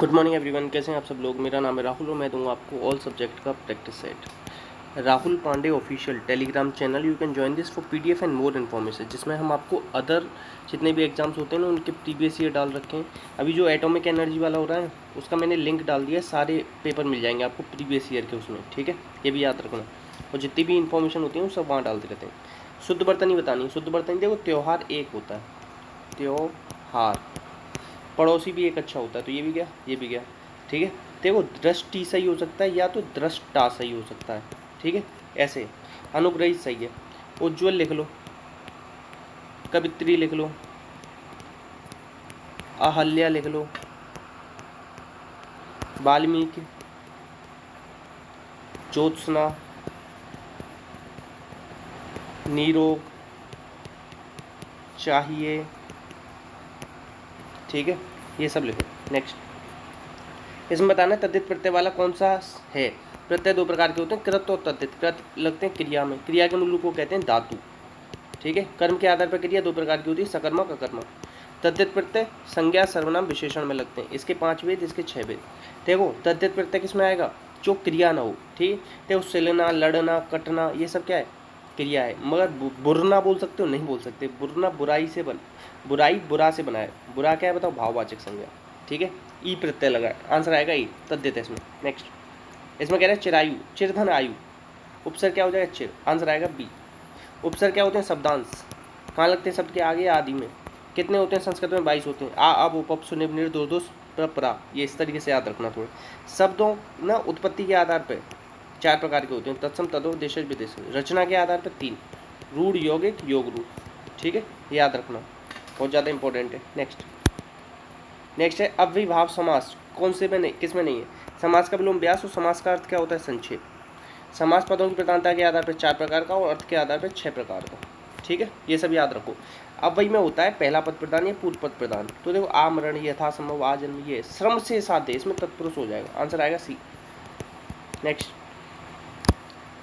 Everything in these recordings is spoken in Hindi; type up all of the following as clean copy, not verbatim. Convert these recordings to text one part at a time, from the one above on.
गुड मॉर्निंग एवरीवन, कैसे हैं आप सब लोग। मेरा नाम है राहुल और मैं दूंगा आपको ऑल सब्जेक्ट का practice set. Rahul Pandey official Telegram channel, you can join this for PDF and more information, जिसमें हम आपको अदर जितने भी एग्जाम्स होते हैं ना उनके प्रीवियस ईयर डाल रखे हैं। अभी जो एटॉमिक एनर्जी वाला हो रहा है उसका मैंने लिंक डाल दिया है, सारे पेपर मिल जाएंगे आपको प्रीवियस ईयर के उसमें, ठीक है। ये भी याद रखना, और जितनी भी इन्फॉर्मेशन होती है वो सब वहाँ डालते रहते हैं। शुद्ध बर्तनी बतानी है। शुद्ध बर्तनी देखो, त्यौहार एक होता है, त्योहार। पड़ोसी भी एक अच्छा होता है, तो ये भी गया, ये भी गया, ठीक है। देखो, दृष्टि सही हो सकता है या तो दृष्टा सही हो सकता है, ठीक है। ऐसे अनुग्रहित सही है। उज्ज्वल लिख लो, कवित्री लिख लो, अहल्या लिख लो, वाल्मीकि, ज्योत्सना, नीरोग, चाहिए, ठीक है। ये सब लिखो। नेक्स्ट, इसमें बताना है तद्धित प्रत्यय वाला कौन सा है। प्रत्यय दो प्रकार के होते हैं, कृत और तद्धित। कृत लगते हैं क्रिया में, क्रिया के मूल को कहते हैं धातु, ठीक है। कर्म के आधार पर क्रिया दो प्रकार की होती है, सकर्मक अकर्मक। तद्धित प्रत्यय संज्ञा सर्वनाम विशेषण में लगते हैं। इसके 5 वेद, इसके 6 वेद। देखो, तद्धित प्रत्यय किसमें आएगा, जो क्रिया ना हो, ठीक है। देखो, सिलना, लड़ना, कटना, ये सब क्या है, क्रिया है। मगर बुरना बोल सकते हो, नहीं बोल सकते। बुरना बुराई से बुराई बुरा से बना है। बुरा क्या है बताओ, भाववाचक संज्ञा, ठीक है। ई प्रत्यय लगा है, आंसर आएगा ई, तद्धित है इसमें। नेक्स्ट, इसमें कह रहे हैं चिरायु, चिरधन आयु। उपसर क्या हो जाएगा, चिर, आंसर आएगा बी। उपसर क्या होते हैं, शब्दांश। कहाँ लगते हैं, शब्द के आगे या आदि में। कितने होते हैं संस्कृत में, 22 होते हैं। आ, अब, उपप, सुनिब, निर, दोष, प्रपरा। ये इस तरीके से याद रखना थोड़ा। शब्दों ना उत्पत्ति के आधार पर 4 प्रकार के होते हैं, तत्सम, तदो, देश, विदेश। रचना के आधार पर 3, रूढ़, यौगिक, योग रूढ़, ठीक है। याद रखना, बहुत ज़्यादा इंपॉर्टेंट है। नेक्स्ट है अव्ययीभाव समास। कौन से में नहीं, किस में नहीं है। समास का विलोम व्यास और समास का अर्थ क्या होता है, संक्षेप। समास पदों की प्रधानता के आधार पर 4 प्रकार का और अर्थ के आधार पर 6 प्रकार का, ठीक है। ये सब याद रखो। अव्ययी में होता है पहला पद प्रधान या पूर्व पद प्रधान। तो देखो, आमरण, यथासंभव, आजन्म, ये श्रम से साध्य, इसमें तत्पुरुष हो जाएगा, आंसर आएगा सी। नेक्स्ट,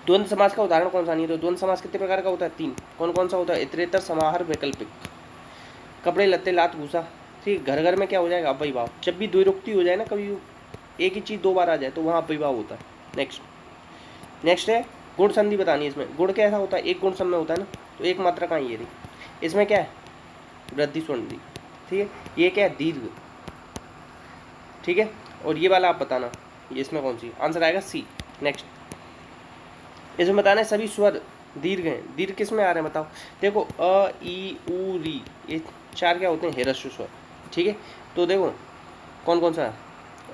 द्वंद्व समास का उदाहरण कौन सा नहीं है। तो द्वंद्व समास कितने प्रकार का होता है, 3। कौन कौन सा होता है, इतरेतर, समाहार, वैकल्पिक। कपड़े लत्ते, लात, भूसा, ठीक। घर घर में क्या हो जाएगा, अव्ययी भाव। जब भी द्विरुक्ति हो जाए ना, कभी एक ही चीज़ 2 बार आ जाए तो वहाँ अव्ययी भाव होता है। नेक्स्ट है गुण संधि बतानी है। इसमें गुण कैसा होता है, एक गुण सम में होता है ना, तो एक मात्रा कहाँ ये रही। इसमें क्या है, वृद्धि संधि, ठीक है। ये क्या है, दीर्घ, ठीक है। और ये वाला आप बताना, ये इसमें कौन सी, आंसर आएगा सी। नेक्स्ट, इसमें बताना है सभी स्वर दीर्घ हैं। दीर्घ किस में आ रहे हैं बताओ। देखो, अ, ई, उ, री, ये 4 क्या होते हैं, ह्रस्व स्वर, ठीक है। तो देखो कौन कौन सा है,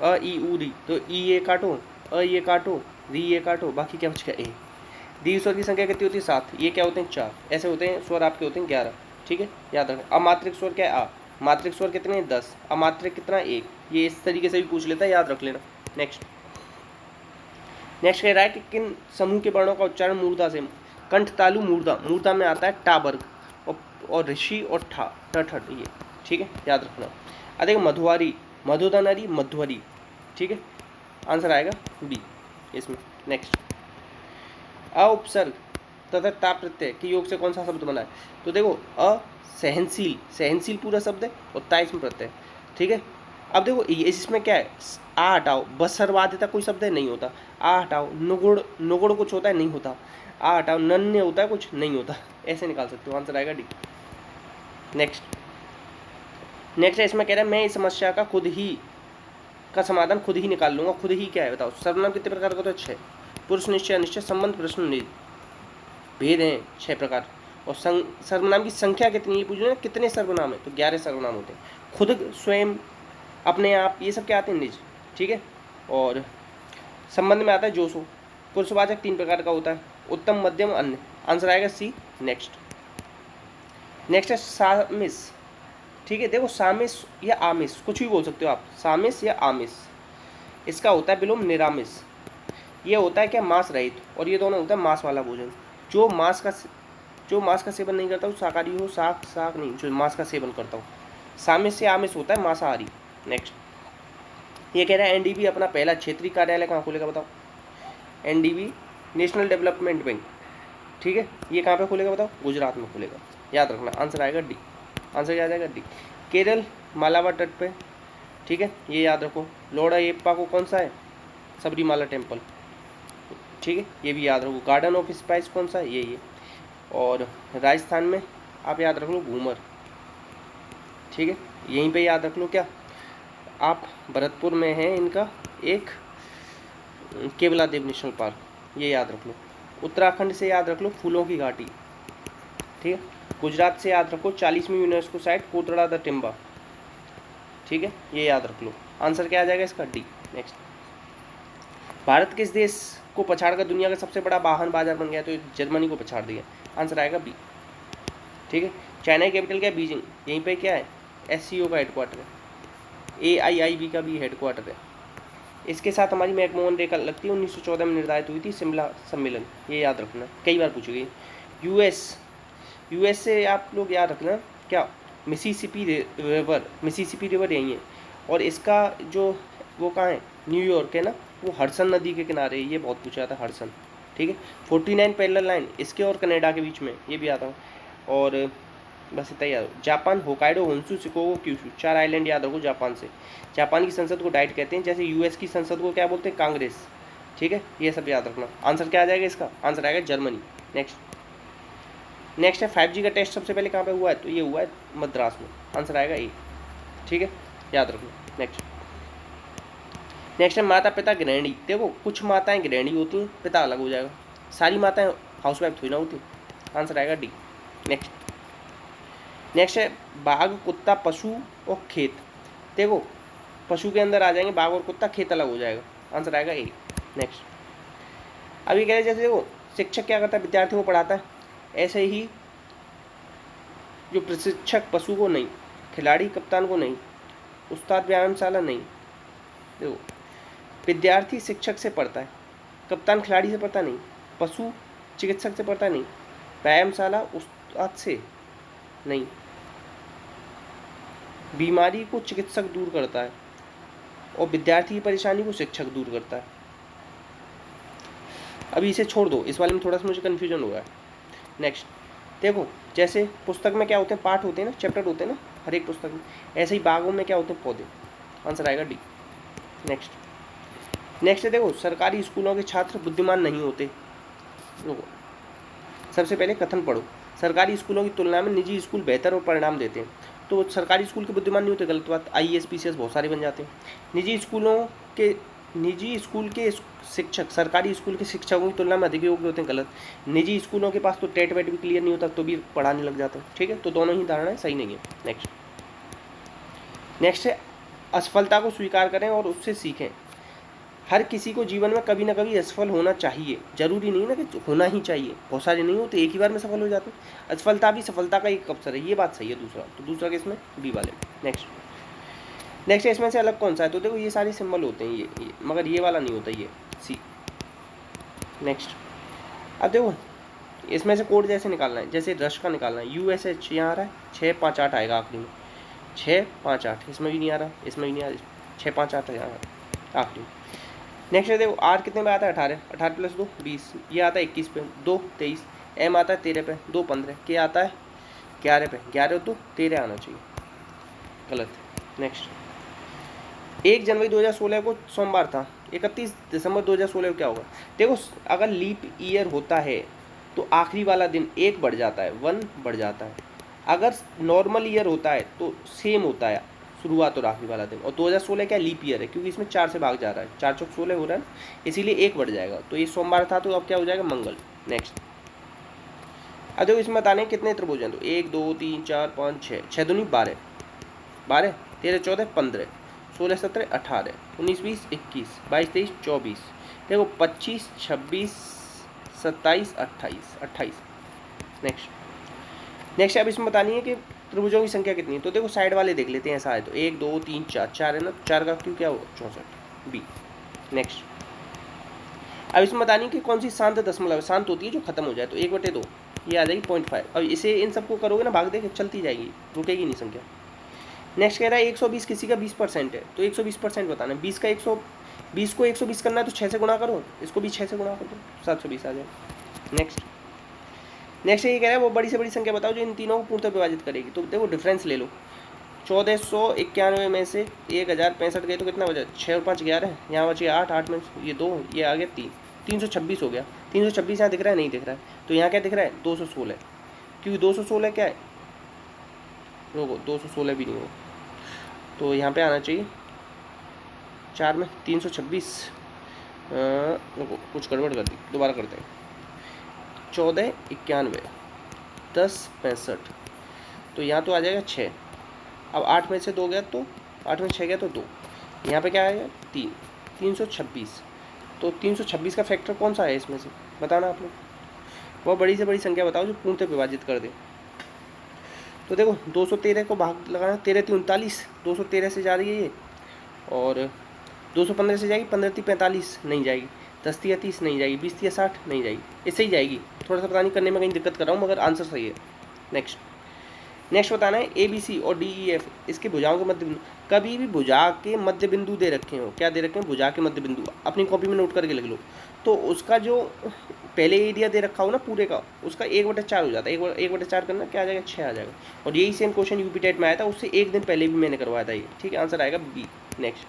अ, ई, उ, री। तो ई ये काटो, अ ये काटो, री ये काटो, बाकी क्या बच गया, ए। दीर्घ स्वर की संख्या कितनी होती है, 7। ये क्या होते हैं, 4। ऐसे होते हैं स्वर आपके होते हैं 11, ठीक है। याद रखें। अमात्रिक स्वर क्या है, आ। मात्रिक स्वर कितने हैं, 10। अमात्रिक कितना, 1। ये इस तरीके से भी पूछ लेता है, याद रख लेना। नेक्स्ट कह रहा है कि किन समूह के वर्णों का उच्चारण मूर्धा से। कंठ, तालु, मूर्धा। मूर्धा में आता है टा वर्ग और ऋषि और ठा, ठठ, ये, ठीक है, याद रखना। देखो, मधुवारी, मधुदनरी, मध्वरी, ठीक है, आंसर आएगा बी इसमें। नेक्स्ट, अ उपसर्ग तथा ता प्रत्यय के योग से कौन सा शब्द बना है। तो देखो, अ सहनशील, सहनशील पूरा शब्द है, और ता इसमें प्रत्यय, ठीक है। अब देखो, इसमें क्या है, आ हटाओ, बसरवादिता कोई शब्द है, नहीं होता। आ हटाओ, नुगुड़, नुगुड़ कुछ होता है, नहीं होता। आ हटाओ, नन्य होता है, कुछ नहीं होता। ऐसे निकाल सकते हो, आंसर आएगा डी। नेक्स्ट है, इसमें कह रहा है मैं इस समस्या का समाधान खुद ही निकाल लूंगा। खुद ही क्या है बताओ। सर्वनाम कितने प्रकार का होता है, 6। पुरुष निश्चय, अनिश्चय, संबंध, प्रश्न, निज, भेद हैं 6 प्रकार। और सर्वनाम की संख्या कितनी, ये पूछ रहे हैं कितने सर्वनाम है, तो 11 सर्वनाम होते हैं। खुद, स्वयं, अपने आप, ये सब क्या आते हैं, निज, ठीक है। और संबंध में आता है जोशो। पुरुषवाचक 3 प्रकार का होता है, उत्तम, मध्यम, अन्य, आंसर आएगा सी। नेक्स्ट है सामिस, ठीक है। देखो, सामिस या आमिस, कुछ भी बोल सकते हो आप, सामिस या आमिस। इसका होता है विलोम निरामिस। ये होता है क्या, मांस रहित, और ये दोनों होता है मांस वाला भोजन। जो मांस का सेवन नहीं करता हूँ, शाकाहारी हो, शाक नहीं, जो मांस का सेवन करता हूँ। सामिस से आमिस होता है मांसाहारी। नेक्स्ट, ये कह रहा है एनडीबी अपना पहला क्षेत्रीय कार्यालय कहाँ खोलेगा बताओ। एनडीबी नेशनल डेवलपमेंट बैंक, ठीक है। ये कहाँ पे खोलेगा बताओ, गुजरात में खोलेगा, याद रखना, आंसर आएगा डी। आंसर क्या आ जाएगा, डी। केरल मालाबार तट पे ठीक है, ये याद रखो। लोड़ायप्पा को कौन सा है? सबरीमाला टेम्पल। ठीक है, ये भी याद रखो। गार्डन ऑफ स्पाइस कौन सा है? ये है। और राजस्थान में आप याद रख लो घूमर। ठीक है, यहीं पे याद रख लो। क्या आप भरतपुर में है इनका एक केवला देव नेशनल पार्क, ये याद रख लो। उत्तराखंड से याद रख लो फूलों की घाटी। ठीक है, गुजरात से याद रखो 40वीं यूनेस्को साइट कोटड़ा द टिम्बा। ठीक है, ये याद रख लो। आंसर क्या आ जाएगा इसका? डी। नेक्स्ट, भारत किस देश को पछाड़कर दुनिया का सबसे बड़ा वाहन बाजार बन गया? तो जर्मनी को पछाड़ दिया। आंसर आएगा बी। ठीक है, चाइना की कैपिटल क्या है? बीजिंग। यहीं पे क्या है? SCO का हेडक्वार्टर है। AIIB का भी हेडक्वार्टर है। इसके साथ हमारी मैकमोहन रेखा लगती है, 1914 में निर्धारित हुई थी सिमला सम्मेलन, ये याद रखना, कई बार पूछी गई। यूएस से आप लोग याद रखना क्या? मिसिसिपी रिवर यहीं है। और इसका जो वो कहाँ है? न्यूयॉर्क है ना, वो हडसन नदी के किनारे है, ये बहुत पूछा जाता है हडसन। ठीक है, 49 पैरेलल लाइन इसके और कनाडा के बीच में, ये भी आता है। और बस इतना याद रखो। Japan Hokkaido, Honshu, Shikoku, Kyushu, 4 island याद रखो जापान से। जापान की संसद को डाइट कहते हैं, जैसे यूएस की संसद को क्या बोलते हैं? कांग्रेस। ठीक है, ये सब याद रखना। आंसर क्या आ जाएगा इसका? आंसर आएगा जर्मनी। नेक्स्ट है 5G का टेस्ट सबसे पहले कहाँ पे हुआ है? तो ये हुआ है मद्रास में। आंसर आएगा ए। ठीक है, याद रखना। नेक्स्ट है माता पिता गृहिणी। देखो कुछ माताएं गृहिणी होती हैं, पिता अलग हो जाएगा। सारी माताएं हाउसवाइफ थोड़ी ना होती। आंसर आएगा डी। नेक्स्ट है बाघ, कुत्ता, पशु और खेत। देखो पशु के अंदर आ जाएंगे बाघ और कुत्ता, खेत अलग हो जाएगा। आंसर आएगा ए। नेक्स्ट, अभी कह रहे जैसे देखो शिक्षक क्या करता है? विद्यार्थियों को पढ़ाता है। ऐसे ही जो प्रशिक्षक पशु को नहीं, खिलाड़ी कप्तान को नहीं, उस्ताद व्यायामशाला नहीं। देखो विद्यार्थी शिक्षक से पढ़ता है, कप्तान खिलाड़ी से पढ़ता नहीं, पशु चिकित्सक से पढ़ता नहीं, व्यायामशाला उस्ताद से नहीं। बीमारी को चिकित्सक दूर करता है और विद्यार्थी की परेशानी को शिक्षक दूर करता है। अभी इसे छोड़ दो, इस वाले में थोड़ा सा मुझे कन्फ्यूजन हो रहा है। नेक्स्ट देखो, जैसे पुस्तक में क्या होते हैं? पाठ होते हैं ना, चैप्टर होते हैं ना हर एक पुस्तक में। ऐसे ही बागों में क्या होते हैं? पौधे। आंसर आएगा डी। नेक्स्ट देखो, सरकारी स्कूलों के छात्र बुद्धिमान नहीं होते। सबसे पहले कथन पढ़ो। सरकारी स्कूलों की तुलना में निजी स्कूल बेहतर और परिणाम देते हैं। तो सरकारी स्कूल के बुद्धिमान नहीं होते, गलत बात। IAS PCS बहुत सारे बन जाते हैं। निजी स्कूल के शिक्षक सरकारी स्कूल के शिक्षकों की तुलना में अधिक योग्य होते हैं, गलत। निजी स्कूलों के पास तो टेट वेट भी क्लियर नहीं होता, तो भी पढ़ाने लग जाते हैं। ठीक है, तो दोनों ही धारणाएं सही नहीं है। नेक्स्ट है असफलता को स्वीकार करें और उससे सीखें। हर किसी को जीवन में कभी ना कभी असफल होना चाहिए, जरूरी नहीं ना कि होना ही चाहिए। बहुत सारे नहीं होते, एक ही बार में सफल हो जाते हैं। असफलता भी सफलता का एक अवसर है, ये बात सही है। दूसरा केस में बी वाले। नेक्स्ट इसमें से अलग कौन सा है? तो देखो ये सारे सिंबल होते हैं ये, मगर ये वाला नहीं होता, ये सी। नेक्स्ट, अब देखो इसमें से कोड जैसे निकालना है, जैसे रश का निकालना है। USH यहाँ आ रहा है, 6 5 8 आएगा आखिरी में। 6 5 8 इसमें भी नहीं आ रहा, इसमें भी नहीं आ रहा, 6 5 8 यहाँ आखिरी में। नेक्स्ट है देखो R कितने पे आता है? 18, 18 + 2 20, ये आता है 21 पे, 2 23, M आता है 13 पे, 2 15, K आता है 11 पे, 11 तो 13 आना चाहिए, गलत। नेक्स्ट, 1 जनवरी 2016 को सोमवार था, 31 दिसंबर 2016 को क्या होगा? देखो अगर लीप ईयर होता है तो आखिरी वाला दिन 1 बढ़ जाता है, 1 बढ़ जाता है। अगर नॉर्मल ईयर होता है तो सेम होता है शुरुआत और आखिरी वाला दिन। और 2016 क्या लीप ईयर है, क्योंकि इसमें 4 से भाग जा रहा है, 4 चौक 16 हो रहा है ना, इसीलिए 1 बढ़ जाएगा। तो ये सोमवार था, तो अब क्या हो जाएगा? मंगल। नेक्स्ट, अब देखो इसमें बताने कितने त्रिभुज हैं। तो 1 2 3 4 5 6, 6 दूनी 12, 12 13 14 15 16 17 18 19 20 21 22 23 24, देखो 25 26 27 28 28। नेक्स्ट अब इसमें बतानी है कि त्रिभुजों की संख्या कितनी है। तो देखो साइड वाले देख लेते हैं, ऐसा है तो 1 2 3 4, 4 है ना, 4 का क्यों क्या होगा? 64, बी। नेक्स्ट, अब इसमें बतानी कि कौन सी शांत दशमलव है, शांत होती है जो खत्म हो जाए। तो 1/2 ये आ जाएगी 0.5। अब इसे इन सबको करोगे ना, भाग देके चलती जाएगी, रुकेगी नहीं संख्या। नेक्स्ट कह रहा है 120 किसी का 20% है, तो 120% बताना है। 20 को 120 करना है तो 6 से गुणा करो, इसको भी 6 से गुणा कर दो, 720 आ जाए। नेक्स्ट ये कह रहा है वो बड़ी से बड़ी संख्या बताओ जो इन तीनों को पूर्णतः विभाजित करेगी। तो देखो डिफरेंस ले लो, 1491 में से 1065 गए तो कितना बचा, 6 और 5 11, यहाँ बचे 8, 8 में ये 2, ये आ गया 3, 326 हो गया। 326 यहाँ दिख रहा है, नहीं दिख रहा है, तो यहाँ क्या दिख रहा है 216, क्योंकि 216 क्या है, रोको 216 भी नहीं हो, तो यहाँ पे आना चाहिए 4 में 326, रुको कुछ गड़बड़ कर दी, दोबारा करते हैं। 1491 1065, तो यहाँ तो आ जाएगा 6, अब 8 में से 2 गया तो 8 में 6 गया तो 2, यहाँ पे क्या आएगा 3, 326, तो 326 का फैक्टर कौन सा है इसमें से, बताना आप लोग, वह बड़ी से बड़ी संख्या बताओ जो पूर्णतः विभाजित कर दे। तो देखो 213 को भाग लगाना, 13 3 39, 213 से जा रही है ये, और 215 से जाएगी, 15 3 45 नहीं जाएगी, 10 3 30 नहीं जाएगी, 20 3 60 नहीं जाएगी, इससे ही जाएगी। थोड़ा सा पता नहीं करने में कहीं दिक्कत कर रहा हूँ, मगर आंसर सही है। नेक्स्ट बताना है ABC और DEF इसके भुजाओं के मध्य बिंदु, कभी भी भुजा के मध्य बिंदु दे रखे हो, क्या दे रखे हैं, भुजा के मध्य बिंदु, अपनी कॉपी में नोट करके लिख लो, तो उसका जो पहले एरिया दे रखा हो ना पूरे का, उसका 1/4 हो जाता है, 1/4 करना क्या आ जाएगा 6 आ जाएगा, और यही सेम क्वेश्चन यूपी टेट में आया था, उससे एक दिन पहले भी मैंने करवाया था ये, ठीक है, आंसर आएगा B। नेक्स्ट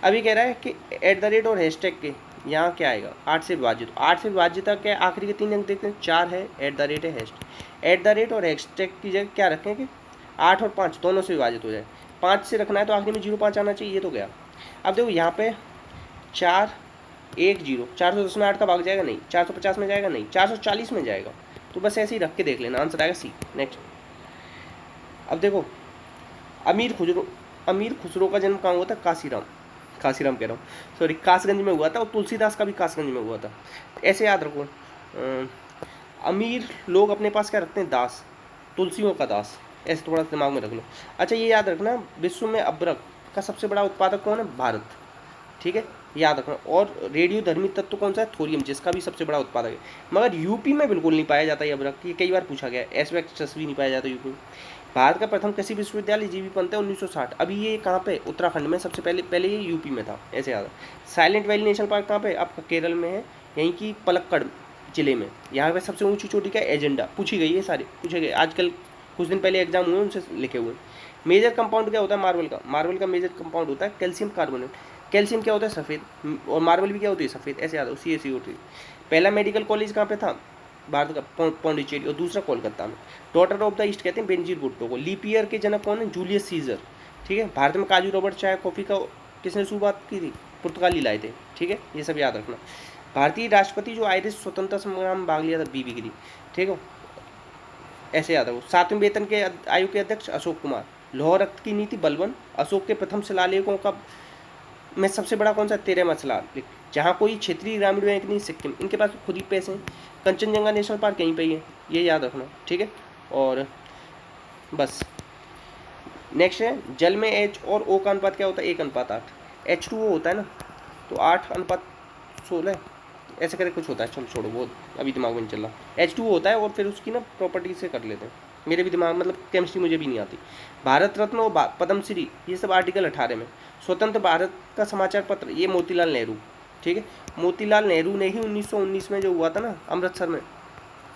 अभी कह रहा है कि @ और हैशटैग के यहाँ क्या आएगा, 8 से विभाजित, 8 से विभाजित क्या आखिरी के 3 अंक देखते हैं, 4 है, @ है, हैशटैग, @ और हैशटैग की जगह क्या रखें कि 8 और 5 दोनों से विभाजित हो जाए, 5 से रखना है तो आखिरी में 05 आना चाहिए, ये तो गया। अब देखो यहाँ पे 4 1 0, 410 में 8 का भाग जाएगा नहीं, 450 में जाएगा नहीं, 440 में जाएगा, तो बस ऐसे ही रख के देख लेना, आंसर आएगा C। नेक्स्ट अब देखो अमीर खुसरो का जन्म कहाँ हुआ था, काशीराम कह रहा हूँ, सॉरी, कासगंज में हुआ था, और तुलसीदास का भी कासगंज में हुआ था, ऐसे याद रखो। अमीर लोग अपने पास क्या रखते हैं, दास, तुलसियों का दास, ऐसे थोड़ा दिमाग में रख लो। अच्छा ये याद रखना, विश्व में अब्रक का सबसे बड़ा उत्पादक कौन है, भारत, ठीक है, याद रखना। और रेडियोधर्मी तत्व कौन सा है, थोरियम, जिसका भी सबसे बड़ा उत्पादक है, मगर यूपी में बिल्कुल नहीं पाया जाता ये अब्रक, ये कई बार पूछा गया, एस्बेस्टस भी नहीं पाया जाता यूपी में। भारत का प्रथम कृषि विश्वविद्यालय जीवी पंत है 1960, अभी ये कहाँ पे, उत्तराखंड में, सबसे पहले ये यूपी में था, ऐसे याद है। साइलेंट वैली नेशनल पार्क कहाँ पे, आपका केरल में है, यहीं की पलक्कड़ जिले में, यहाँ पे सबसे ऊंची चोटी का एजेंडा पूछी गई है, सारे पूछे गए, आजकल कुछ दिन पहले एग्जाम हुए उनसे लिखे हुए। मेजर कंपाउंड क्या होता है, मार्बल का मेजर कंपाउंड होता है कैल्शियम कार्बोनेट, कैल्शियम क्या होता है, सफ़ेद, और मार्बल भी क्या होती है, सफ़ेद, ऐसे याद हो, CaCO3। पहला मेडिकल कॉलेज कहाँ पे था, भारत का पौंडीचेरी, और दूसरा कोलकाता में। डॉटर ऑफ द ईस्ट कहते हैं बेनजीर भुट्टो को। लीप ईयर के जनक कौन है, जूलियस सीजर, ठीक है। भारत में काजू, रबड़, चाय, कॉफ़ी का किसने शुरुआत की थी, पुर्तगाली लाए थे, ठीक है, ये सब याद रखना। भारतीय राष्ट्रपति जो आयरिश स्वतंत्रता संग्राम में भाग लिया था, BB गिरी, ठीक है, ऐसे याद रखो। 7वें वेतन के आयोग के अध्यक्ष अशोक कुमार। लाहौर रक्त की नीति बलबन। अशोक के प्रथम शिलालेखों का में सबसे बड़ा कौन सा, 13वां शिलालेख। जहाँ कोई क्षेत्रीय ग्रामीण बैंक नहीं, सिक्किम, इनके पास खुद ही पैसे हैं। कंचनजंगा नेशनल पार्क कहीं पे ही है, ये याद रखना, ठीक है। और बस नेक्स्ट है, जल में H और O का अनुपात क्या होता है, 1:8। H2O होता है ना, तो 8:16 ऐसे करके कुछ होता है, चलो छोड़ो, वो अभी दिमाग में नहीं चल रहा। H2O होता है, और फिर उसकी ना प्रॉपर्टी से कर लेते हैं, मेरे भी दिमाग, मतलब केमिस्ट्री मुझे भी नहीं आती। भारत रत्न और पद्मश्री, ये सब आर्टिकल 18 में। स्वतंत्र भारत का समाचार पत्र, ये मोतीलाल नेहरू, ठीक है। मोतीलाल नेहरू ने ही 1919 में जो हुआ था ना अमृतसर में,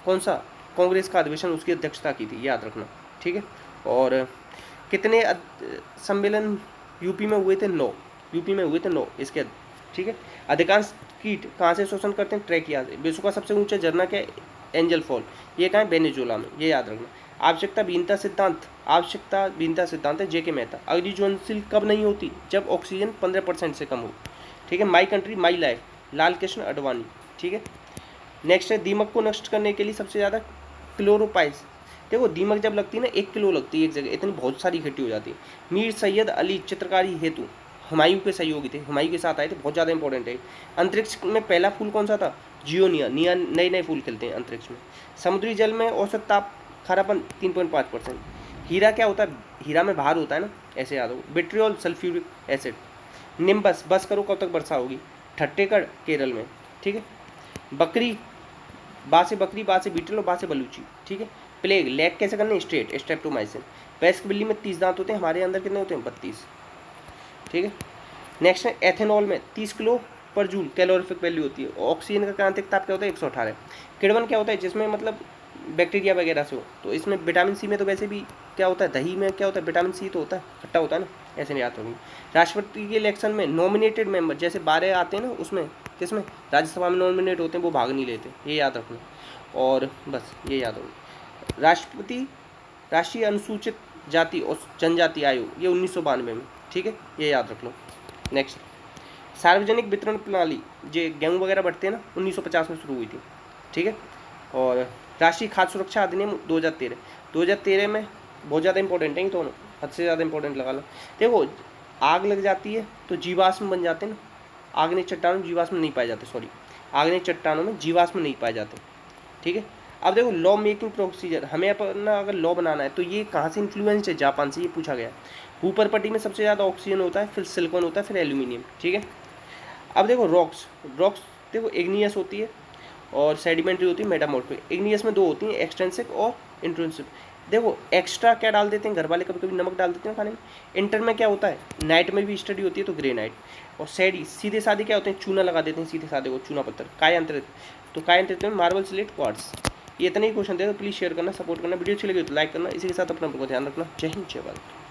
कौन सा, कांग्रेस का अधिवेशन, उसकी अध्यक्षता की थी, याद रखना, ठीक है। और कितने सम्मेलन यूपी में हुए थे, 9, यूपी में हुए थे 9 इसके, ठीक है। अधिकांश कीट कहाँ से शोषण करते हैं, ट्रैकिया से। विश्व का सबसे ऊंचा झरना क्या है, एंजल फॉल, ये कहाँ है, वेनेजुएला में, ये याद रखना। आवश्यकता भिन्नता सिद्धांत है JK मेहता। अग्नि ज्वलनशील कब नहीं होती, जब ऑक्सीजन 15% से कम हो, ठीक है। My country my life, Lal Krishna Advani, ठीक है। नेक्स्ट है, दीमक को नष्ट करने के लिए सबसे ज़्यादा क्लोरोपाइस। देखो दीमक जब लगती है ना, 1 किलो लगती है एक जगह, इतनी बहुत सारी इकट्ठी हो जाती है। मीर सैयद अली चित्रकारी हेतु हुमायूं के सहयोगी थे, हुमायूं के साथ आए थे, बहुत ज़्यादा इंपॉर्टेंट है। अंतरिक्ष में पहला फूल कौन सा था, जियोनिया, नए फूल खिलते हैं अंतरिक्ष में। समुद्री जल में औसत ताप खारापन 3.5%। हीरा क्या होता है, हीरा में भार होता है ना, ऐसे याद हो। Vitriol sulphuric acid. निम्बस, बस करो कब तक वर्षा होगी, ठट्टेकड़ केरल में, ठीक है। बकरी, बा से बीटल और बा से बलूची, ठीक है। प्लेग, लैग कैसे करना, स्ट्रेट, स्ट्रेप्टोमाइसिन। वयस्क बिल्ली में 30 दांत होते हैं, हमारे अंदर कितने होते हैं, 32, ठीक है। नेक्स्ट है, एथेनॉल में 30 किलो पर जूल कैलोरीफिक वैल्यू होती है। ऑक्सीजन का क्रांतिक ताप क्या होता है, 118। किण्वन क्या होता है, जिसमें मतलब बैक्टीरिया वगैरह से हो। तो इसमें विटामिन सी में तो वैसे भी क्या होता है, दही में क्या होता है, विटामिन सी तो होता है, खट्टा होता है ना, ऐसे नहीं आता होगी। राष्ट्रपति के इलेक्शन में नॉमिनेटेड मेंबर जैसे 12 आते हैं ना, उसमें किसमें राज्यसभा में नॉमिनेट होते हैं, वो भाग नहीं लेते, ये याद रखना। और बस ये याद होगा। राष्ट्रपति राष्ट्रीय अनुसूचित जाति और जनजाति आयोग, ये 1992 में, ठीक है, ये याद रख लो। नेक्स्ट, सार्वजनिक वितरण प्रणाली, जो गेहूँ वगैरह बढ़ते हैं ना, 1950 में शुरू हुई थी, ठीक है। और राष्ट्रीय खाद्य सुरक्षा अधिनियम 2013 में बहुत ज़्यादा इंपॉर्टेंट है, दोनों हद से ज़्यादा इंपॉर्टेंट लगा लो। देखो, आग लग जाती है तो जीवाश्म बन जाते हैं ना, आग्नेय चट्टानों में जीवाश्म नहीं पाए जाते, सॉरी, आग्नेय चट्टानों में जीवाश्म नहीं पाए जाते, ठीक है। अब देखो लॉ मेकिंग प्रोसीजर, हमें अपना अगर लॉ बनाना है तो ये कहाँ से इन्फ्लुएंस है, जापान से, ये पूछा गया। ऊपर पट्टी में सबसे ज़्यादा ऑक्सीजन होता है, फिर सिलिकॉन होता है, फिर एल्यूमिनियम, ठीक है। अब देखो रॉक्स देखो इग्नियस होती है और सेडिमेंट्री होती है, मेटामॉर्फिक। इग्नियस में दो होती हैं, एक्सटेंसिव और इंट्रिंसिक। देखो एक्स्ट्रा क्या डाल देते हैं घर वाले, कभी कभी नमक डाल देते हैं खाने में। इंटर में क्या होता है, नाइट में भी स्टडी होती है तो ग्रेनाइट। और सैडी सीधे साधे क्या होते हैं, चूना लगा देते हैं सीधे साधे को, चूना पत्थर। कायांतरित, तो कायांतरित में मार्बल, स्लेट, क्वार्ट्ज। ये इतने ही क्वेश्चन थे, तो प्लीज़ शेयर करना, सपोर्ट करना। वीडियो अच्छी लगी तो लाइक करना। इसी के साथ अपना ध्यान रखना। जय हिंद, जय भारत।